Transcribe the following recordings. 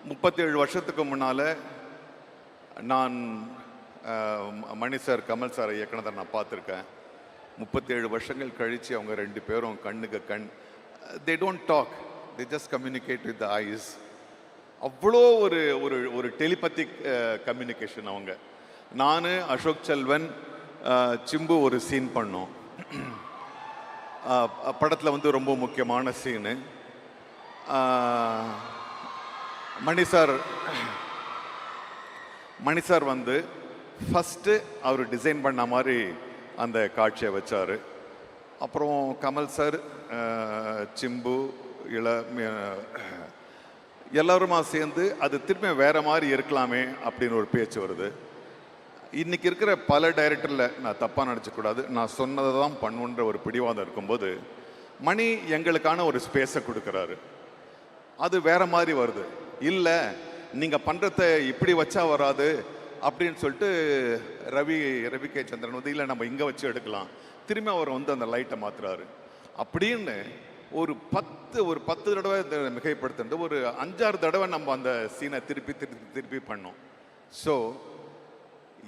37 வருஷத்துக்கு முன்னால் நான் மணி சார், கமல் சார் இயக்குனதை நான் பார்த்துருக்கேன். 37 வருஷங்கள் கழித்து அவங்க 2 பேரும் கண்ணுக்கு கண், they don't talk, they just communicate with the eyes. அவ்வளோ ஒரு ஒரு ஒரு டெலிபத்திக் கம்யூனிகேஷன் அவங்க. நான், அசோக் செல்வன், சிம்பு ஒரு சீன் பண்ணோம். படத்தில் வந்து ரொம்ப முக்கியமான சீனு. மணி சார் வந்து ஃபஸ்ட்டு அவர் டிசைன் பண்ண மாதிரி அந்த காட்சியை வச்சார். அப்புறம் கமல் சார், சிம்பு, எல்லாருமா சேர்ந்து அது திரும்ப வேறு மாதிரி இருக்கலாமே அப்படின்னு ஒரு பேச்சு வருது. இன்றைக்கி இருக்கிற பல டைரக்டரில் நான் தப்பாக நினச்சக்கூடாது, நான் சொன்னதை தான் பண்ணுன்ற ஒரு பிடிவாதம் இருக்கும்போது மணி எங்களுக்கான ஒரு ஸ்பேஸை கொடுக்குறாரு. அது வேறு மாதிரி வருது. இல்லை, நீங்கள் பண்ணுறத இப்படி வச்சா வராது அப்படின்னு சொல்லிட்டு ரவி கே சந்திரன் வந்து இல்லை நம்ம இங்கே வச்சு எடுக்கலாம், திரும்ப அவர் வந்து அந்த லைட்டை மாற்றுறாரு. அப்படின்னு ஒரு 10 தடவை மிகைப்படுத்துறது, ஒரு 5-6 தடவை நம்ம அந்த சீனை திருப்பி பண்ணோம். ஸோ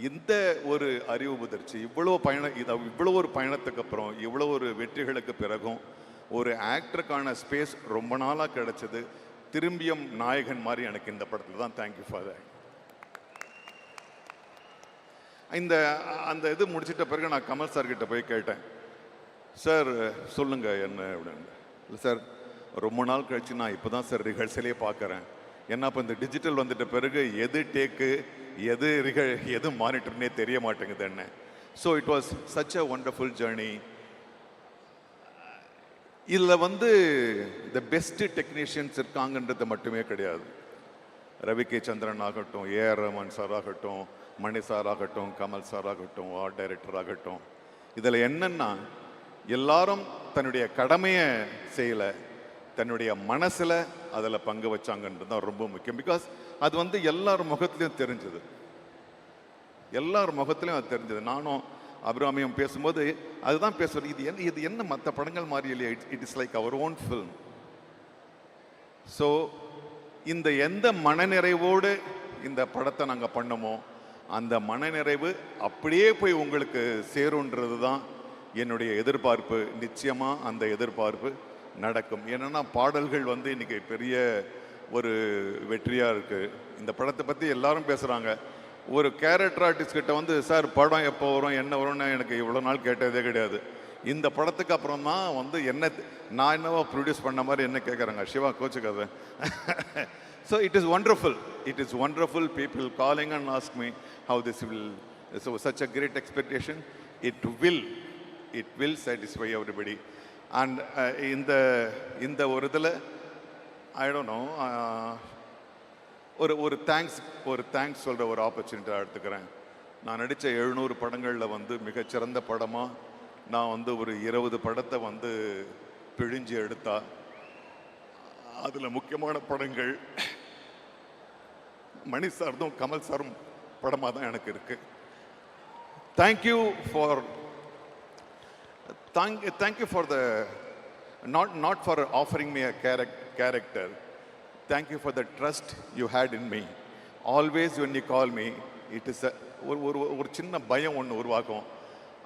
இந்த ஒரு அறிவு முதிர்ச்சி, இவ்வளோ ஒரு பயணத்துக்கு அப்புறம், இவ்வளோ ஒரு வெற்றிகளுக்கு பிறகும் ஒரு ஆக்டருக்கான ஸ்பேஸ் ரொம்ப நாளாக கிடைச்சது. திரும்பியும் நாயகன் மாதிரி எனக்கு இந்த படத்தில் தான். Thank you for that. அந்த இது முடிச்சிட்ட பிறகு நான் கமல் சார்கிட்ட போய் கேட்டேன், சார் சொல்லுங்கள் என்ன அப்படின்னு. இல்லை சார், ரொம்ப நாள் கழிச்சு நான் இப்போ தான் சார் ரிஹர்சலே பார்க்குறேன். ஏன்னா இப்போ இந்த டிஜிட்டல் வந்துட்ட பிறகு எது டேக்கு, எது மானிட்டர்னே தெரிய மாட்டேங்குது என்ன. So it was such a wonderful journey. இதில் வந்து த பெஸ்ட்டு டெக்னீஷியன்ஸ் இருக்காங்கன்றது மட்டுமே கிடையாது. ரவி கே சந்திரன் ஆகட்டும், ஏஆர் ரஹ்மான் சார் ஆகட்டும், மணி சார் ஆகட்டும், கமல் சார் ஆகட்டும், ஆர்ட் டைரக்டர் ஆகட்டும், இதில் என்னென்னா எல்லாரும் தன்னுடைய கடமையை செய்யலை, தன்னுடைய மனசில் அதில் பங்கு வச்சாங்கன்றது தான் ரொம்ப முக்கியம். பிகாஸ் அது வந்து எல்லார் முகத்துலையும் தெரிஞ்சது, எல்லார் முகத்துலையும் அது தெரிஞ்சது. நானும் அபிராமியும் பேசும்போது அதுதான் பேசுகிறேன், இது என்ன மற்ற படங்கள் மாதிரி இல்லையா, it is like our own film. So இந்த எந்த மனநிறைவோடு இந்த படத்தை நாங்கள் பண்ணமோ அந்த மனநிறைவு அப்படியே போய் உங்களுக்கு சேருன்றது தான் என்னுடைய எதிர்பார்ப்பு. நிச்சயமாக அந்த எதிர்பார்ப்பு நடக்கும். ஏன்னா பாடல்கள் வந்து இன்றைக்கி பெரிய ஒரு வெற்றியாக இருக்குது. இந்த படத்தை பற்றி எல்லாரும் பேசுகிறாங்க. ஒரு கேரக்டர் ஆர்டிஸ்ட் கிட்ட வந்து சார் படம் எப்போ வரும் என்ன வரும்னு எனக்கு இவ்வளோ நாள் கேட்டதே கிடையாது. இந்த படத்துக்கு அப்புறம் தான் வந்து நான் என்னவோ ப்ரொடியூஸ் பண்ண மாதிரி என்ன கேட்குறாங்க, சிவா கோச்சுக்காத. So it is wonderful people calling and ask me how this will, so such a great expectation. It will satisfy everybody. And இந்த ஒரு இதில் ஐ டோன்ட் நோ, ஒரு தேங்க்ஸ் சொல்கிற ஒரு ஆப்பர்ச்சுனிட்டியாக எடுத்துக்கிறேன். நான் நடித்த 700 படங்களில் வந்து மிகச்சிறந்த படமாக நான் வந்து ஒரு 20 படத்தை வந்து பிழிஞ்சு எடுத்தா, அதில் முக்கியமான படங்கள் மணி சார்தும் கமல் சாரும் படமாக தான் எனக்கு இருக்கு. Thank you for the not for offering me a character. Thank you for the trust you had in me. Always when you call me, it is ஒரு சின்ன பயம் ஒன்று உருவாக்கும்.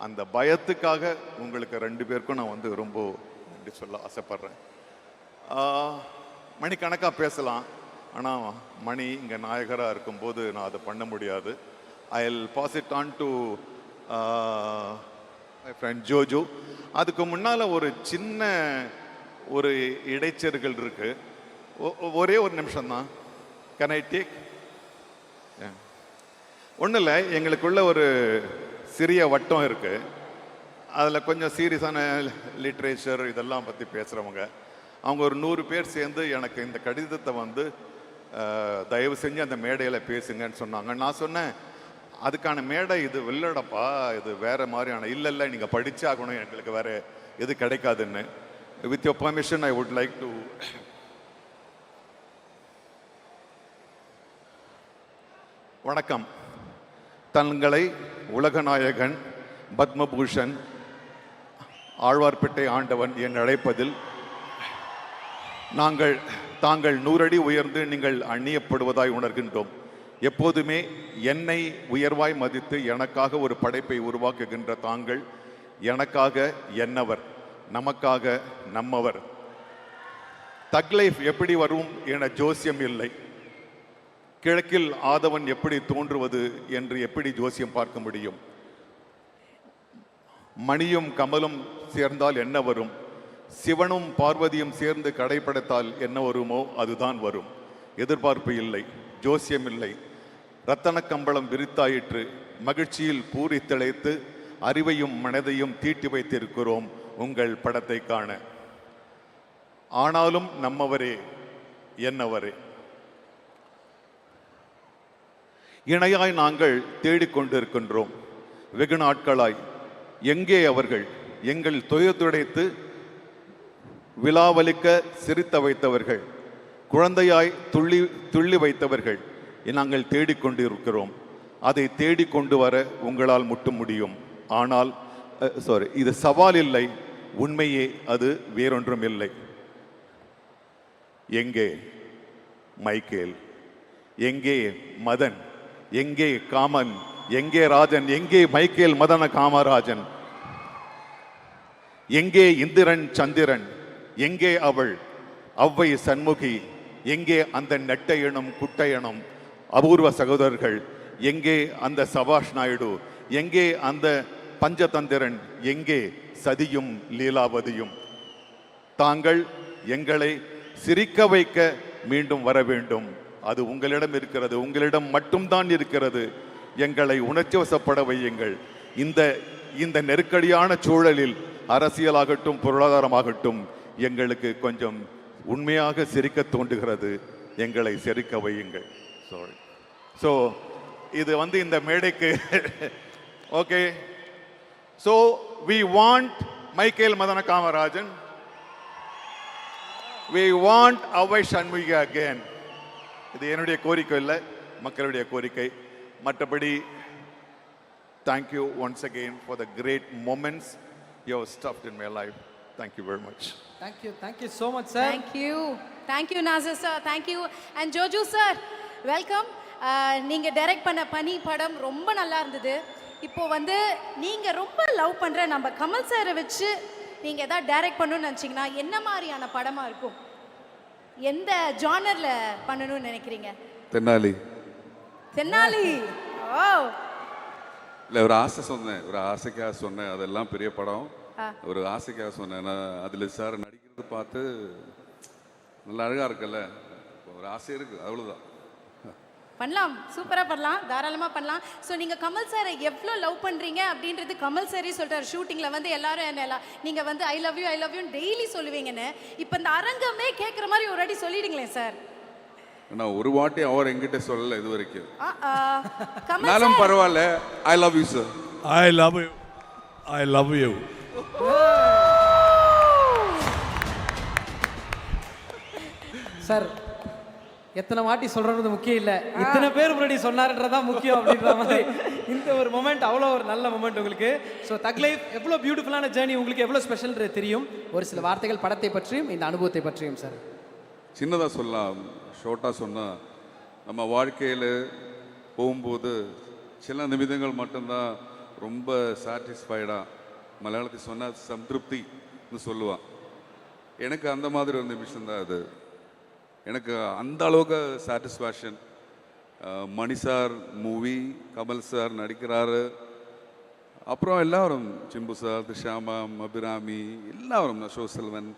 அந்த பயத்துக்காக உங்களுக்கு 2 பேருக்கும் நான் வந்து ரொம்ப நன்றி சொல்ல ஆசைப்படுறேன். மணிக்கணக்காக பேசலாம், ஆனால் மணி இங்கே நாயகராக இருக்கும்போது நான் அதை பண்ண முடியாது. I'll pass it on to my friend ஜோஜோ. அதுக்கு முன்னால் ஒரு சின்ன ஒரு இடைச்செருகள் இருக்குது. ஒரே ஒரு நிமிஷம் தான். Can I take? ஒன்றும் இல்லை, எங்களுக்குள்ள ஒரு சிறிய வட்டம் இருக்குது. அதில் கொஞ்சம் சீரியஸான லிட்ரேச்சர் இதெல்லாம் பற்றி பேசுகிறவங்க, அவங்க ஒரு 100 பேர் சேர்ந்து எனக்கு இந்த கடிதத்தை வந்து தயவு செஞ்சு அந்த மேடையில் பேசுங்கன்னு சொன்னாங்க. நான் சொன்னேன், அதுக்கான மேடை இது இல்லைடப்பா, இது வேறு மாதிரியான. இல்லை நீங்கள் படித்தாகணும், எங்களுக்கு வேறு எது கிடைக்காதுன்னு. With your permission I would like to. வணக்கம். தங்களை உலகநாயகன், பத்மபூஷன், ஆழ்வார்பேட்டை ஆண்டவன் என் அழைப்பதில் நாங்கள் தாங்கள் 100 அடி உயர்ந்து நீங்கள் அந்நியப்படுவதாய் உணர்கின்றோம். எப்போதுமே என்னை உயர்வாய் மதித்து எனக்காக ஒரு படைப்பை உருவாக்குகின்ற தாங்கள் எனக்காக என்னவர், நமக்காக நம்மவர். தக் லைஃப் எப்படி வரும் என ஜோசியம் இல்லை. கிழக்கில் ஆதவன் எப்படி தோன்றுவது என்று எப்படி ஜோசியம் பார்க்க முடியும்? மணியும் கமலும் சேர்ந்தால் என்ன வரும்? சிவனும் பார்வதியும் சேர்ந்து கடைப்படைத்தால் என்ன வருமோ அதுதான் வரும். எதிர்பார்ப்பு இல்லை, ஜோசியம் இல்லை. ரத்தன கம்பளம் விரித்தாயிற்று, மகிழ்ச்சியில் பூரி திளைத்து அறிவையும் மனதையும் தீட்டி வைத்திருக்கிறோம் உங்கள் படத்தை காண. ஆனாலும் நம்மவரே என்னவரே. இணையாய் நாங்கள் தேடிக்கொண்டிருக்கின்றோம் வெகு நாட்களாய். எங்கே அவர்கள்? எங்கள் துயதுடைத்து விழாவலிக்க சிரித்த வைத்தவர்கள், குழந்தையாய் துள்ளி துள்ளி வைத்தவர்கள் நாங்கள் தேடிக்கொண்டிருக்கிறோம். அதை தேடிக்கொண்டு வர உங்களால் மட்டும் முடியும். ஆனால் இது சவால் இல்லை, உண்மையே அது வேறொன்றும் இல்லை. எங்கே மைக்கேல்? எங்கே மதன்? எங்கே காமன்? எங்கே ராஜன்? எங்கே மைக்கேல் மதன காமராஜன்? எங்கே இந்திரன் சந்திரன்? எங்கே அவள் அவ்வை சண்முகி? எங்கே அந்த நெட்டையனும் குட்டையனும் அபூர்வ சகோதரர்கள்? எங்கே அந்த சபாஷ் நாயுடு? எங்கே அந்த பஞ்சதந்திரன்? எங்கே சதியும் லீலாவதியும்? தாங்கள் எங்களை சிரிக்க வைக்க மீண்டும் வர வேண்டும். அது உங்களிடம் இருக்கிறது, உங்களிடம் மட்டும்தான் இருக்கிறது. எங்களை உணர்ச்சி வசப்பட வையுங்கள். இந்த நெருக்கடியான சூழலில் அரசியலாகட்டும் பொருளாதாரமாகட்டும் எங்களுக்கு கொஞ்சம் உண்மையாக சிரிக்க தோன்றுகிறது. எங்களை சிரிக்க வையுங்கள். ஸோ இது இந்த மேடைக்கு okay. So we want Michael Madana Kamarajan, we want Avvai Shanmughi again. இது என்னுடைய கோரிக்கை இல்லை, மக்களுடைய கோரிக்கை. மற்றபடி thank you once again for the great moments you have stuffed in my life. Thank you very much. Thank you so much, sir. Thank you Nazir sir, thank you. And Joju sir, welcome. நீங்க direct பண்ண பனி படம் ரொம்ப நல்லா இருந்தது. இப்போ நீங்க ரொம்ப லவ் பண்ற நம்ம கமல் சாரை வச்சு நீங்க ஏதாவது டைரக்ட் பண்ணணும்னு நினைச்சீங்கன்னா என்ன மாதிரியான படமா இருக்கும்? எந்த ஜானர்ல பண்ணணும்னு நினைக்கிறீங்க? தென்னாலி. ஓ இல்லை, ஒரு ஆசை சொன்னேன், ஒரு ஆசைக்காக சொன்னேன். அதெல்லாம் பெரிய படம், ஒரு ஆசைக்காக சொன்னேன். நான் அதில் சார் நடிக்கிறது பார்த்து நல்லா அழகாக இருக்குல்ல, ஒரு ஆசை இருக்குது, அவ்வளோதான். பண்ணலாம், சூப்பராக பண்ணலாம், தாராளமாக பண்ணலாம். ஸோ நீங்கள் கமல் சாரை எவ்வளோ லவ் பண்ணுறீங்க அப்படின்றது கமல் சாரே சொல்கிறார். ஷூட்டிங்கில் எல்லாரும் என்ன நீங்கள் ஐ லவ் யூன்னு டெய்லி சொல்லுவீங்கன்னு. இப்போ இந்த அரங்கமே கேட்குற மாதிரி ஒரு வாட்டி சொல்லிடுங்களேன் சார். நான் ஒரு வாட்டி அவர் எங்கிட்ட சொல்லலை இது வரைக்கும். கமல் பரவாயில்ல. I love you sir. I love you. Sir எத்தனை வாட்டி சொல்றது முக்கியம் இல்லை, இத்தனை பேர் முன்னாடி சொன்னார்ன்றதான் முக்கியம் அப்படின்ற மாதிரி இந்த ஒரு மொமெண்ட் அவ்வளோ ஒரு நல்ல மொமெண்ட் உங்களுக்கு. ஸோ தக் லைஃப் எவ்வளோ பியூட்டிஃபுல்லான ஜேர்னி, உங்களுக்கு எவ்வளோ ஸ்பெஷல்ன்றது தெரியும். ஒரு சில வார்த்தைகள் படத்தை பற்றியும் இந்த அனுபவத்தை பற்றியும் சார். சின்னதாக சொல்லலாம், ஷார்ட்டாக சொன்னால், நம்ம வாழ்க்கையில் போகும்போது சில நிமிடங்கள் மட்டும்தான் ரொம்ப சாட்டிஸ்ஃபைடாக, மலையாளத்தில் சொன்னால் சம்திருப்தின்னு சொல்லுவான். எனக்கு அந்த மாதிரி ஒரு நிமிஷம் தான் அது. எனக்கு அந்த அளவுக்கு satisfaction. Mani sir movie, Kamal sir நடிக்கிறாரு, அப்புறம் எல்லாரும் சிம்பு சார், திஷாமா, அபிராமி, எல்லாரும் Ashok Selvan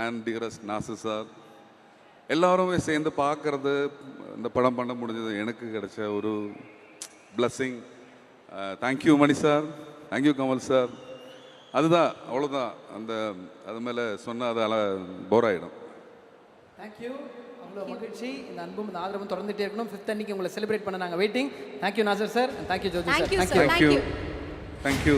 and dearest Nassar sir எல்லாருமே சேர்ந்து பார்க்கறது, இந்த படம் பண்ண முடிஞ்சது எனக்கு கிடைச்ச ஒரு பிளஸ்ஸிங். தேங்க்யூ மணி சார், தேங்க்யூ கமல் சார். அதுதான், அவ்வளோதான். அது மேலே சொன்னால் அதால் போர் ஆகிடும். தேங்க்யூ, அவ்வளோ மகிழ்ச்சி. இந்த அன்பும் இந்த ஆதரவும் தொடர்ந்துட்டே இருக்கணும். 5th அன்னைக்கு உங்களை செலிப்ரேட் பண்ண நாங்கள் waiting. Thank you Nassar sir, thank you Jyothi sir. Thank you.